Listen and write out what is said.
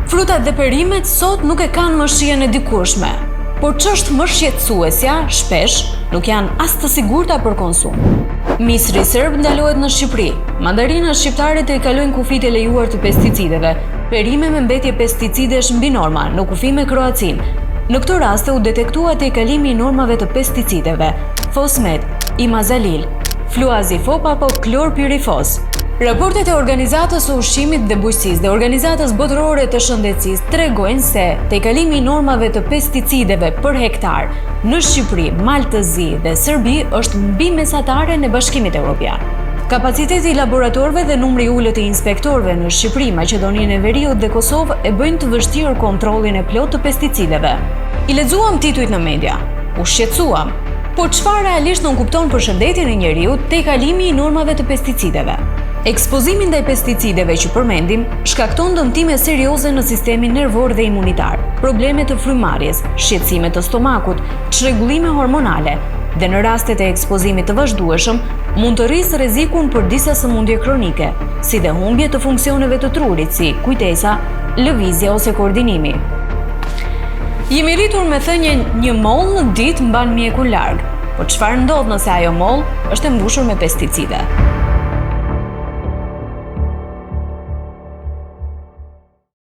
Frutat dhe perimet sot nuk e kanë më shijen e dikurshme, por ç'është më shqetësuesja, shpesh nuk janë as të sigurta për konsum. Misri serb ndalohet në Shqipëri, mandarinat shqiptare të i kalojnë kufit e lejuar të pesticideve, perime me mbetje pesticidesh mbi norma në kufi me Kroacinë. Në këtë raste u detektua te i kalimi i normave të pesticideve, fosmet, imazalil, fluazifop apo klorpyrifos. Raportet e Organizatës së Ushqimit dhe Bujqësisë dhe Organizatës Botërore të Shëndetësisë tregojnë se tejkalimi i normave të pesticideve për hektar në Shqipëri, Maltëzi dhe Serbi është mbi mesataren e Bashkimit Evropian. Kapaciteti i laboratorëve dhe numri i ulët i inspektorëve në Shqipëri, Maqedoninë e Veriut dhe Kosovë e bëjnë të vështirë kontrollin e plotë të pesticideve. I lexuam titujt në media, u shqetësuam, por çfarë realisht nuk kupton për shëndetin e njeriut tejkalimi i normave të pesticideve? Ekspozimi ndaj pesticideve që përmendim shkakton dëmtime serioze në sistemin nervor dhe imunitar, probleme të frymarrjes, shqetësime të stomakut, çrregullime hormonale dhe në rastet e ekspozimit të vazhdueshëm mund të rrisë rrezikun për disa sëmundje kronike, si dhe humbje të funksioneve të trurit si kujtesa, lëvizja ose koordinimi. Jemi rritur me thënie një moll në ditë mban mjekun larg, por çfarë ndodh nëse ajo moll është e mbushur me pesticide?